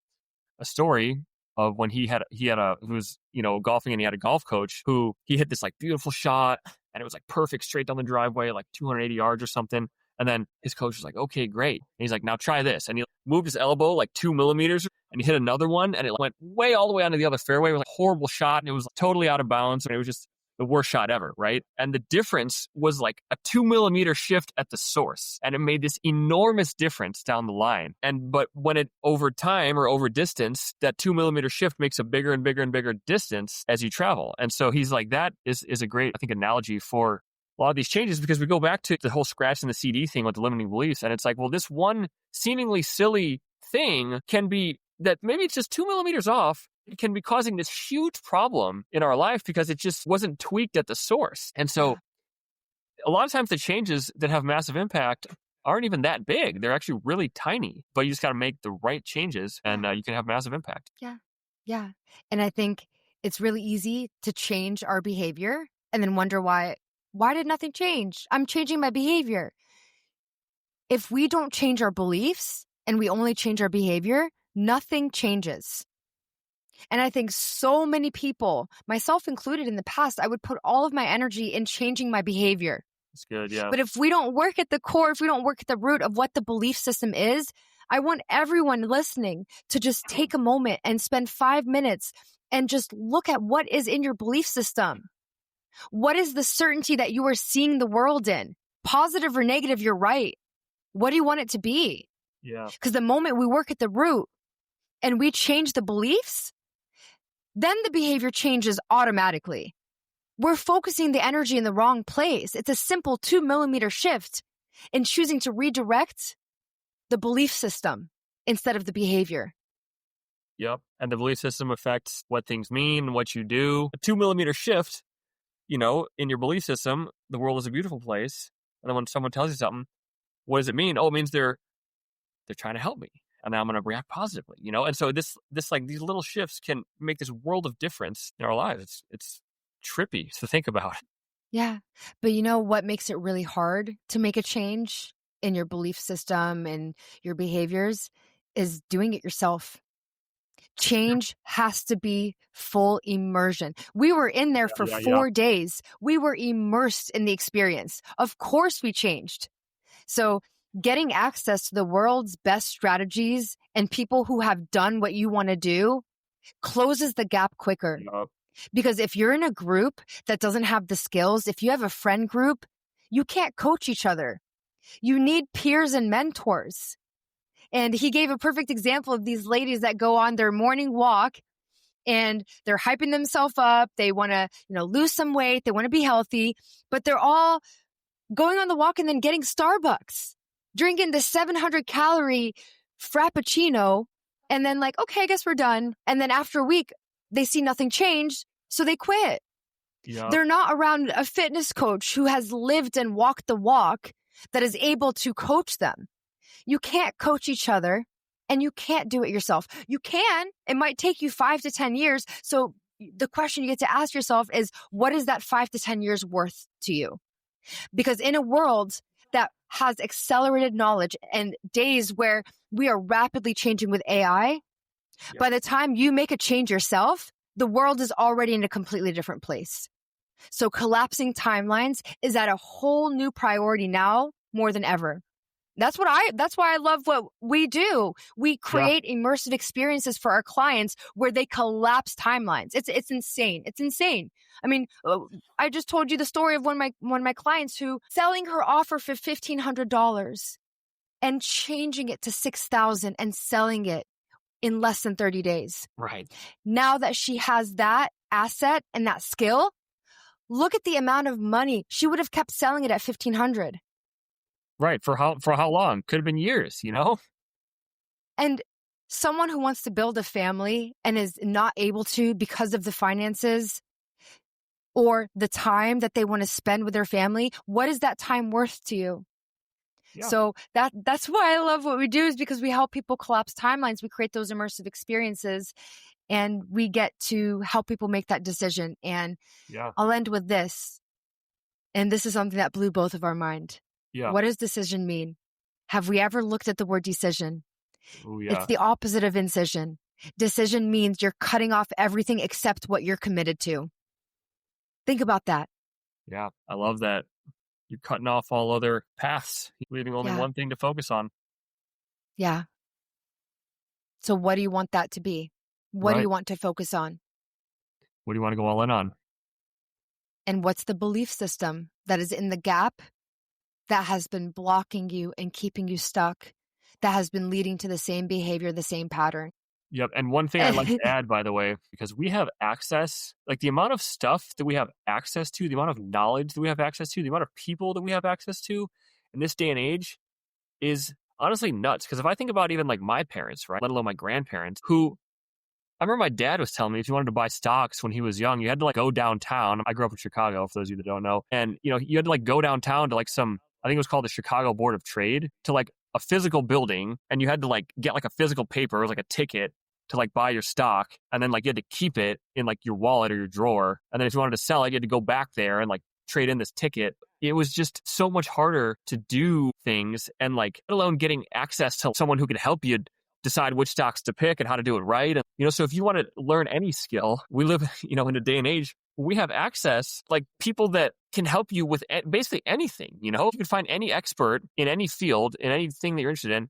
a story of when he was golfing, and he had a golf coach who he hit this like beautiful shot and it was like perfect straight down the driveway, like 280 yards or something. And then his coach was like, okay, great. And he's like, now try this. And he moved his elbow like 2 millimeters and he hit another one and it went way all the way onto the other fairway. It was like a horrible shot and it was totally out of bounds. And it was just the worst shot ever, right? And the difference was like a 2 millimeter shift at the source. And it made this enormous difference down the line. But when it over time or over distance, that 2 millimeter shift makes a bigger and bigger and bigger distance as you travel. And so he's like, that is a great, I think, analogy for a lot of these changes, because we go back to the whole scratching the CD thing with the limiting beliefs. And it's like, well, this one seemingly silly thing can be that maybe it's just 2 millimeters off. It can be causing this huge problem in our life because it just wasn't tweaked at the source. And so a lot of times the changes that have massive impact aren't even that big. They're actually really tiny, but you just got to make the right changes and you can have massive impact. Yeah. And I think it's really easy to change our behavior and then wonder why did nothing change? I'm changing my behavior. If we don't change our beliefs and we only change our behavior, nothing changes. And I think so many people, myself included in the past, I would put all of my energy in changing my behavior. That's good, yeah. But if we don't work at the core, if we don't work at the root of what the belief system is, I want everyone listening to just take a moment and spend 5 minutes and just look at what is in your belief system. What is the certainty that you are seeing the world in? Positive or negative, you're right. What do you want it to be? Yeah. Because the moment we work at the root and we change the beliefs, then the behavior changes automatically. We're focusing the energy in the wrong place. It's a simple 2 millimeter shift in choosing to redirect the belief system instead of the behavior. Yep. And the belief system affects what things mean, what you do. A 2 millimeter shift, in your belief system, the world is a beautiful place. And then when someone tells you something, what does it mean? Oh, it means they're trying to help me. And I'm going to react positively, And so this like these little shifts can make this world of difference in our lives. It's trippy to think about. Yeah. But you know what makes it really hard to make a change in your belief system and your behaviors is doing it yourself. Change has to be full immersion. We were in there for Yeah. 4 days. We were immersed in the experience. Of course we changed. So getting access to the world's best strategies and people who have done what you want to do closes the gap quicker. Yup. Because if you're in a group that doesn't have the skills, if you have a friend group, you can't coach each other. You need peers and mentors. And he gave a perfect example of these ladies that go on their morning walk and they're hyping themselves up. They want to, lose some weight. They want to be healthy, but they're all going on the walk and then getting Starbucks, drinking the 700-calorie Frappuccino. And then like, okay, I guess we're done. And then after a week, they see nothing changed. So they quit. Yeah. They're not around a fitness coach who has lived and walked the walk that is able to coach them. You can't coach each other and you can't do it yourself. You can. It might take you 5 to 10 years. So the question you get to ask yourself is, what is that 5 to 10 years worth to you? Because in a world that has accelerated knowledge and days where we are rapidly changing with AI, by the time you make a change yourself, the world is already in a completely different place. So collapsing timelines is at a whole new priority now more than ever. That's why I love what we do. We create immersive experiences for our clients where they collapse timelines. It's insane. It's insane. I mean, I just told you the story of one of my clients who selling her offer for $1,500 and changing it to $6,000 and selling it in less than 30 days. Right. Now that she has that asset and that skill, look at the amount of money. She would have kept selling it at $1,500. Right. For how long? Could have been years, And someone who wants to build a family and is not able to because of the finances or the time that they want to spend with their family, what is that time worth to you? Yeah. So that's why I love what we do, is because we help people collapse timelines. We create those immersive experiences and we get to help people make that decision. And I'll end with this. And this is something that blew both of our mind. Yeah. What does decision mean? Have we ever looked at the word decision? Oh, yeah. It's the opposite of incision. Decision means you're cutting off everything except what you're committed to. Think about that. Yeah, I love that. You're cutting off all other paths, leaving only one thing to focus on. Yeah. So what do you want that to be? What do you want to focus on? What do you want to go all in on? And what's the belief system that is in the gap that has been blocking you and keeping you stuck, that has been leading to the same behavior, the same pattern? Yep. And one thing I'd like to add, by the way, because we have access, like the amount of stuff that we have access to, the amount of knowledge that we have access to, the amount of people that we have access to in this day and age is honestly nuts. Because if I think about even like my parents, right, let alone my grandparents, who I remember my dad was telling me if you wanted to buy stocks when he was young, you had to like go downtown. I grew up in Chicago, for those of you that don't know. And, you had to like go downtown to like I think it was called the Chicago Board of Trade, to like a physical building, and you had to like get like a physical paper, it was like a ticket to like buy your stock, and then like you had to keep it in like your wallet or your drawer, and then if you wanted to sell it, you had to go back there and like trade in this ticket. It was just so much harder to do things, and like let alone getting access to someone who could help you decide which stocks to pick and how to do it right. And, so if you want to learn any skill, we live, in a day and age we have access, like people that can help you with basically anything. You can find any expert in any field, in anything that you're interested in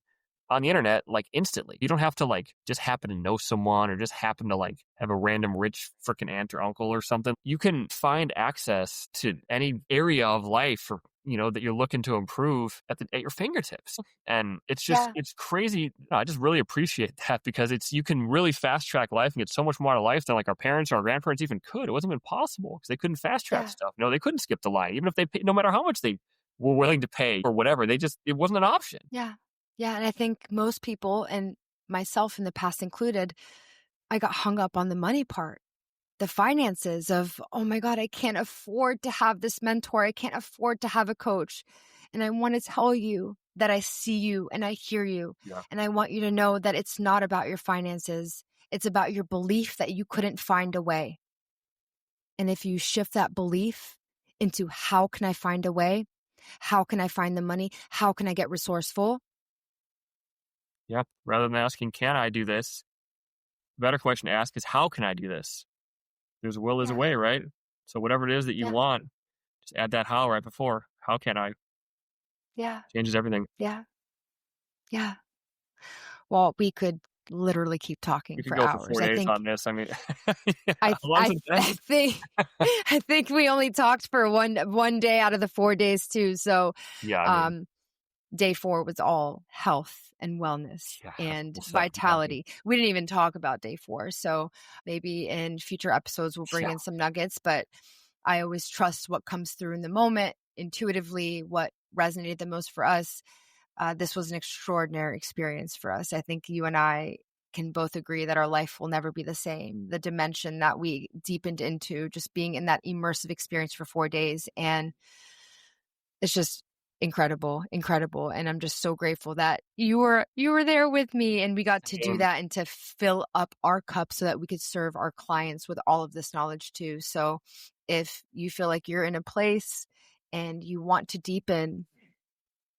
on the internet, like instantly. You don't have to like just happen to know someone or just happen to like have a random rich freaking aunt or uncle or something. You can find access to any area of life or, that you're looking to improve at your fingertips. And it's just, it's crazy. I just really appreciate that, because you can really fast track life and get so much more out of life than like our parents or our grandparents even could. It wasn't even possible because they couldn't fast track stuff. No, they couldn't skip the line, even if they paid, no matter how much they were willing to pay or whatever, it wasn't an option. Yeah. Yeah. And I think most people, and myself in the past included, I got hung up on the money part. The finances of, oh my God, I can't afford to have this mentor. I can't afford to have a coach. And I want to tell you that I see you and I hear you. Yeah. And I want you to know that it's not about your finances. It's about your belief that you couldn't find a way. And if you shift that belief into how can I find a way? How can I find the money? How can I get resourceful? Yeah. Rather than asking, can I do this? The better question to ask is, how can I do this? There's a will, there's a Yeah. way, right? So whatever it is that you Yeah. want, just add that how right before. How can I? Yeah. Changes everything. Yeah. Yeah. Well, we could literally keep talking We could for go for hours. 4 days on this. I mean, yeah, I how long's it I been? think I think we only talked for one day out of the 4 days too. So Yeah, I mean, day 4 was all health and wellness yeah, that's and cool stuff. vitality. We didn't even talk about day 4. So maybe in future episodes, we'll bring Yeah. in some nuggets, but I always trust what comes through in the moment, intuitively, what resonated the most for us. This was an extraordinary experience for us. I think you and I can both agree that our life will never be the same. The dimension that we deepened into, just being in that immersive experience for 4 days. And it's just incredible. And I'm just so grateful that you were there with me, and we got to do Same. that and to fill up our cup so that we could serve our clients with all of this knowledge too. So if you feel like you're in a place and you want to deepen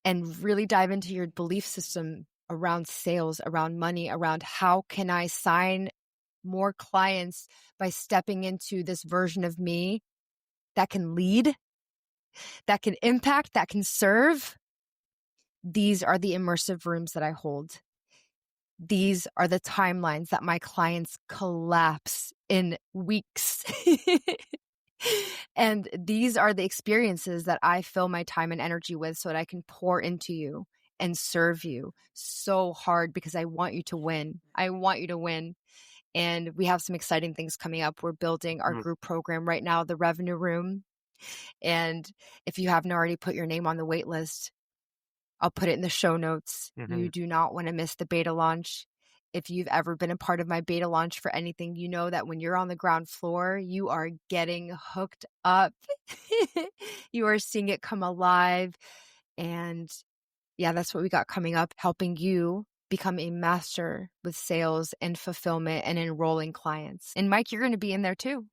and really dive into your belief system around sales, around money, around how can I sign more clients by stepping into this version of me that can lead, that can impact, that can serve. These are the immersive rooms that I hold. These are the timelines that my clients collapse in weeks. And these are the experiences that I fill my time and energy with so that I can pour into you and serve you so hard because I want you to win. I want you to win. And we have some exciting things coming up. We're building our group program right now, the Revenue Room. And if you haven't already put your name on the wait list, I'll put it in the show notes. You do not want to miss the beta launch. If you've ever been a part of my beta launch for anything, you know that when you're on the ground floor, you are getting hooked up. You are seeing it come alive. And yeah, that's what we got coming up, helping you become a master with sales and fulfillment and enrolling clients. And Mike, you're going to be in there too.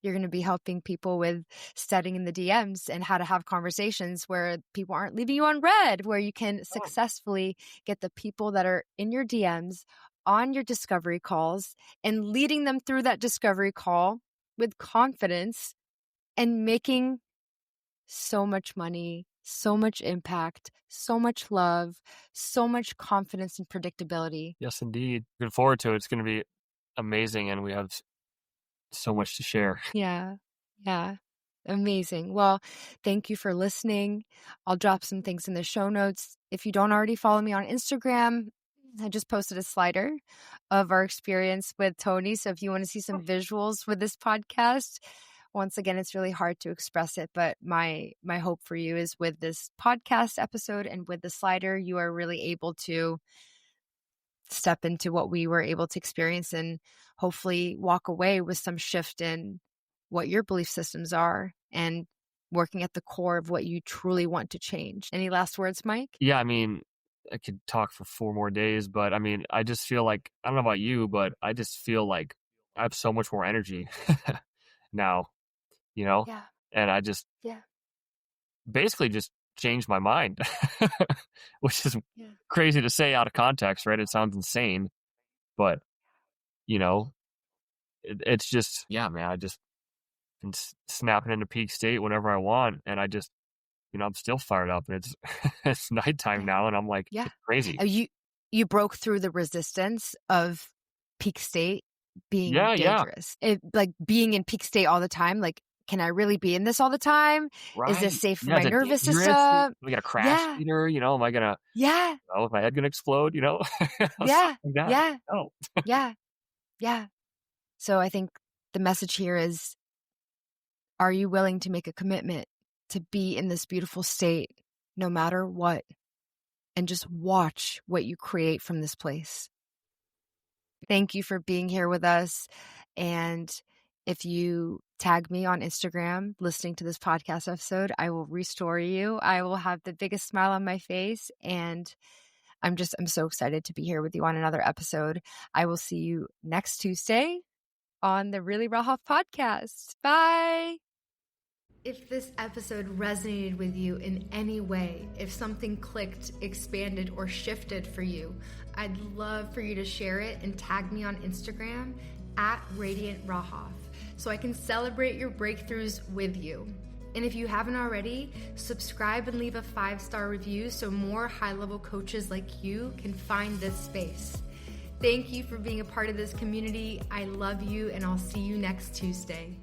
You're going to be helping people with setting in the DMs and how to have conversations where people aren't leaving you on red, where you can successfully get the people that are in your DMs on your discovery calls and leading them through that discovery call with confidence and making so much money, so much impact, so much love, so much confidence and predictability. Yes, indeed. Looking forward to it. It's going to be amazing, and we have so much to share. Yeah. Amazing. Well, thank you for listening. I'll drop some things in the show notes. If you don't already follow me on Instagram, I just posted a slider of our experience with Tony. So if you want to see some visuals with this podcast, once again, it's really hard to express it, but my hope for you is with this podcast episode and with the slider, you are really able to step into what we were able to experience and hopefully walk away with some shift in what your belief systems are and working at the core of what you truly want to change. Any last words, Mike? Yeah, I mean, I could talk for 4 more days, but I mean, I just feel like, I don't know about you, but I just feel like I have so much more energy now, Yeah. and I just basically just changed my mind, which is crazy to say out of context, right? It sounds insane, but it's just, yeah, man, I just been snapping into peak state whenever I want, and I just, I'm still fired up, and it's it's nighttime now, and I'm like, it's crazy. You broke through the resistance of peak state being Yeah. dangerous. Like being in peak state all the time, like, can I really be in this all the time? Right. Is this safe for Yeah, my is it nervous dangerous? system? Am I gonna crash Yeah. later? Am I gonna, Yeah. is my head gonna explode? Yeah. Something like that. Yeah. No. Yeah. So I think the message here is, are you willing to make a commitment to be in this beautiful state no matter what? And just watch what you create from this place. Thank you for being here with us. And if you tag me on Instagram listening to this podcast episode, I will restore you. I will have the biggest smile on my face. And I'm so excited to be here with you on another episode. I will see you next Tuesday on the Really Raw Podcast. Bye. If this episode resonated with you in any way, if something clicked, expanded, or shifted for you, I'd love for you to share it and tag me on Instagram at Radiant Rahaf so I can celebrate your breakthroughs with you. And if you haven't already, subscribe and leave a 5-star review so more high-level coaches like you can find this space. Thank you for being a part of this community. I love you, and I'll see you next Tuesday.